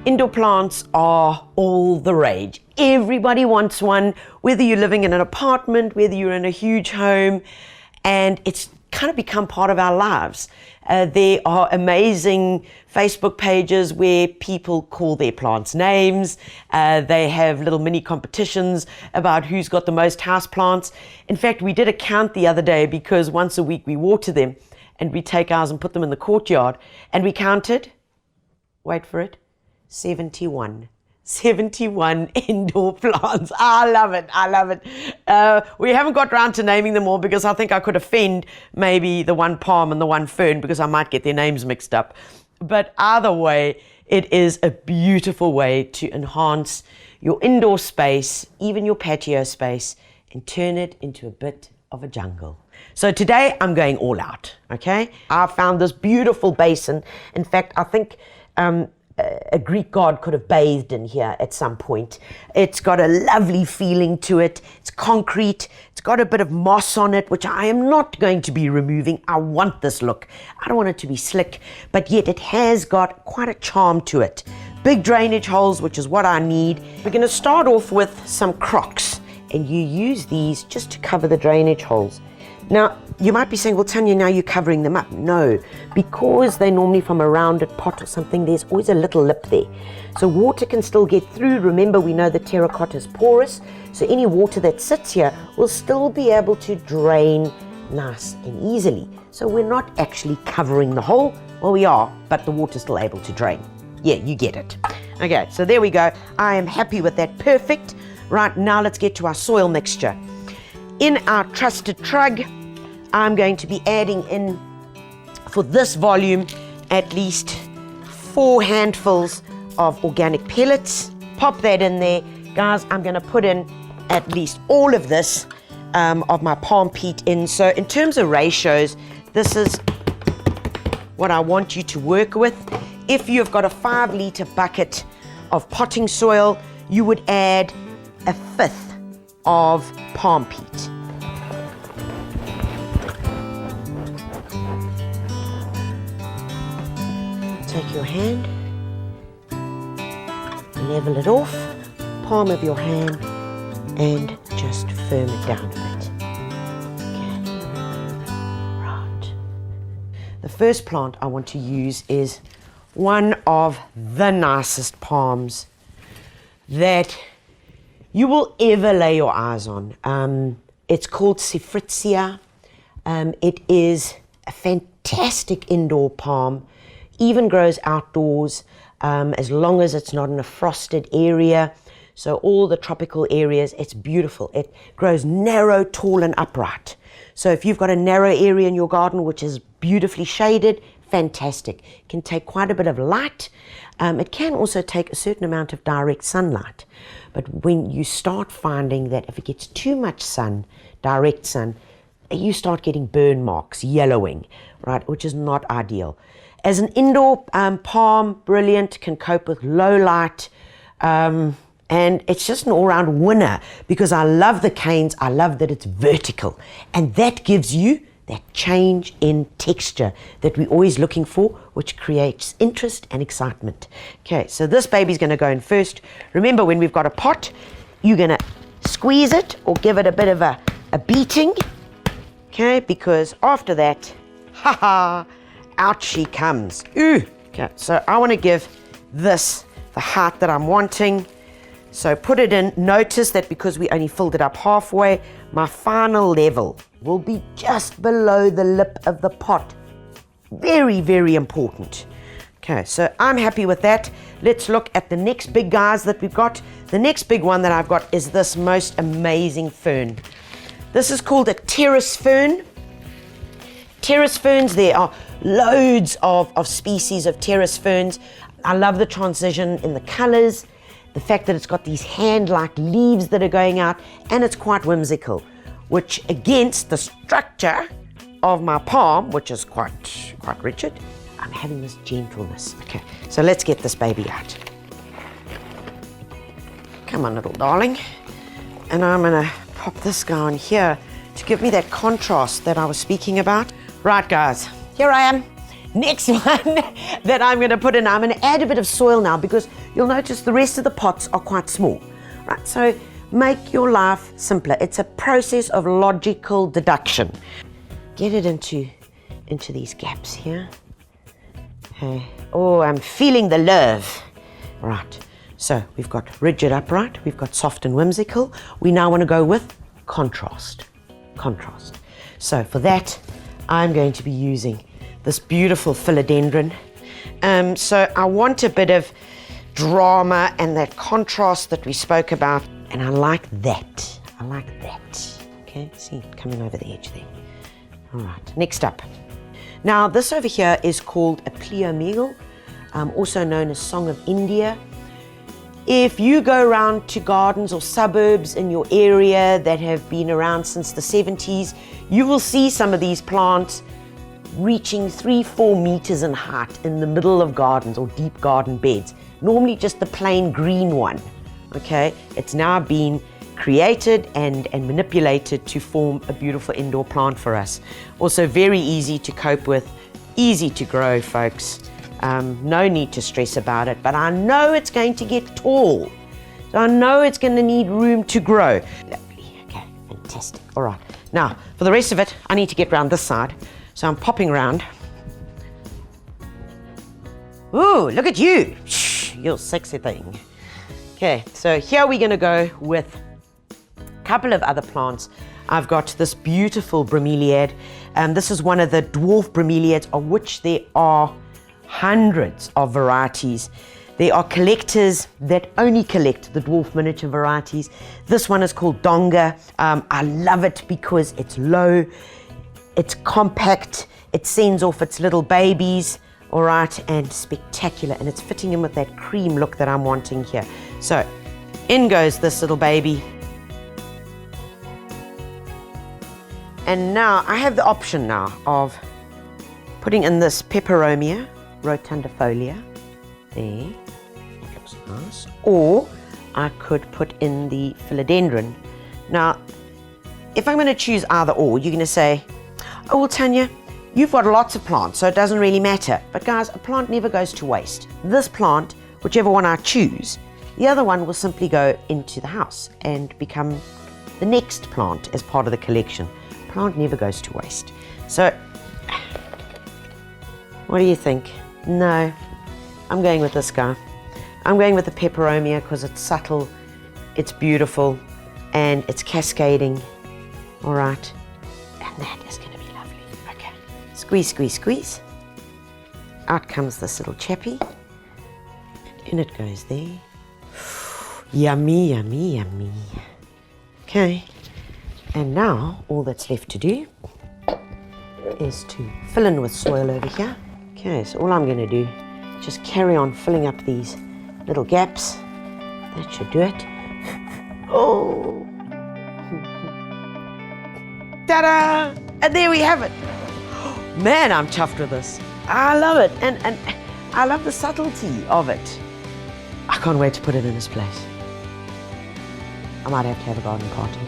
Indoor plants are all the rage. Everybody wants one, whether you're living in an apartment, whether you're in a huge home, and it's kind of become part of our lives. There are amazing Facebook pages where people call their plants names. They have little mini competitions about who's got the most house plants. In fact, we did a count the other day because once a week we water them and we take ours and put them in the courtyard, and we counted, wait for it, 71 indoor plants. I love it. I love it. We haven't got round to naming them all because I think I could offend maybe the one palm and the one fern because I might get their names mixed up. But either way, it is a beautiful way to enhance your indoor space, even your patio space, and turn it into a bit of a jungle. So today I'm going all out, okay? I found this beautiful basin. In fact, I think a Greek god could have bathed in here at some point. It's got a lovely feeling to it. It's concrete. It's got a bit of moss on it, which I am not going to be removing. I want this look. I don't want it to be slick, but yet it has got quite a charm to it. Big drainage holes, which is what I need. We're going to start off with some crocks, and you use these just to cover the drainage holes. Now, you might be saying, well, Tanya, now you're covering them up. No, because they're normally from a rounded pot or something, there's always a little lip there. So water can still get through. Remember, we know that terracotta is porous, so any water that sits here will still be able to drain nice and easily. So we're not actually covering the hole. Well, we are, but the water's still able to drain. Yeah, you get it. Okay, so there we go. I am happy with that. Perfect. Right, now let's get to our soil mixture. In our trusted trug, I'm going to be adding in, for this volume, at least 4 handfuls of organic pellets. Pop that in there. Guys, I'm going to put in at least all of this of my palm peat in. So in terms of ratios, this is what I want you to work with. If you've got a 5-litre bucket of potting soil, you would add 1/5 of palm peat. Take your hand, level it off, palm of your hand, and just firm it down a bit. Okay. Right. The first plant I want to use is one of the nicest palms that you will ever lay your eyes on. It's called Sephritzia. It is a fantastic indoor palm. Even grows outdoors as long as it's not in a frosted area. So all the tropical areas, it's beautiful. It grows narrow, tall and upright. So if you've got a narrow area in your garden which is beautifully shaded, fantastic. It can take quite a bit of light. It can also take a certain amount of direct sunlight. But when you start finding that if it gets too much sun, direct sun, you start getting burn marks, yellowing, right, which is not ideal. As an indoor palm, brilliant, can cope with low light, and it's just an all-round winner because I love the canes. I love that it's vertical, and that gives you that change in texture that we're always looking for, which creates interest and excitement. Okay, so this baby's going to go in first. Remember, when we've got a pot, you're going to squeeze it or give it a bit of a beating, okay, because after that, out she comes. Ooh. Okay, so I want to give this the height that I'm wanting. So put it in. Notice that because we only filled it up halfway, my final level will be just below the lip of the pot. Very, very important. Okay, so I'm happy with that. Let's look at the next big guys that we've got. The next big one that I've got is this most amazing fern. This is called a terrace fern. Terrace ferns, there are loads of species of terrace ferns. I love the transition in the colors, the fact that it's got these hand-like leaves that are going out, and it's quite whimsical, which against the structure of my palm, which is quite rigid, I'm having this gentleness. Okay, so let's get this baby out. Come on, little darling. And I'm gonna pop this guy on here to give me that contrast that I was speaking about. Right, guys, here I am. Next one that I'm going to put in, I'm going to add a bit of soil now because you'll notice the rest of the pots are quite small. Right, so make your life simpler. It's a process of logical deduction. Get it into these gaps here. Okay. Oh, I'm feeling the love. Right, so we've got rigid upright, we've got soft and whimsical. We now want to go with contrast. Contrast. So for that, I'm going to be using this beautiful philodendron. So I want a bit of drama and that contrast that we spoke about, and I like that. I like that. Okay, see, coming over the edge there. All right, next up. Now this over here is called a pleomele, also known as Song of India. If you go around to gardens or suburbs in your area that have been around since the 70s, you will see some of these plants reaching 3-4 meters in height in the middle of gardens or deep garden beds. Normally just the plain green one, okay? It's now been created and manipulated to form a beautiful indoor plant for us. Also very easy to cope with, easy to grow, folks. No need to stress about it, but I know it's going to get tall. So I know it's going to need room to grow. Lovely, okay, fantastic. All right, now for the rest of it, I need to get around this side. So I'm popping around. Ooh, look at you. Shh, you sexy thing. Okay, so here we're going to go with a couple of other plants. I've got this beautiful bromeliad. This is one of the dwarf bromeliads, of which there are hundreds of varieties. There are collectors that only collect the dwarf miniature varieties. This one is called Donga. I love it because it's low, it's compact, it sends off its little babies, all right, and spectacular, and it's fitting in with that cream look that I'm wanting here. So in goes this little baby. And now I have the option now of putting in this peperomia rotundifolia. There, that looks nice. Or I could put in the philodendron. Now, if I'm going to choose either or, you're going to say, oh, well, Tanya, you've got lots of plants, so it doesn't really matter. But guys, a plant never goes to waste. This plant, whichever one I choose, the other one will simply go into the house and become the next plant as part of the collection. Plant never goes to waste. So, what do you think? No, I'm going with this guy. I'm going with the peperomia because it's subtle, it's beautiful, and it's cascading. All right, and that is going to be lovely. Okay, squeeze, squeeze, squeeze. Out comes this little chappy. In it goes there. Yummy, yummy, yummy. Okay, and now all that's left to do is to fill in with soil over here. Okay, so all I'm going to do is just carry on filling up these little gaps. That should do it. Oh! Ta-da! And there we have it. Man, I'm chuffed with this. I love it, and I love the subtlety of it. I can't wait to put it in this place. I might have to have a garden party.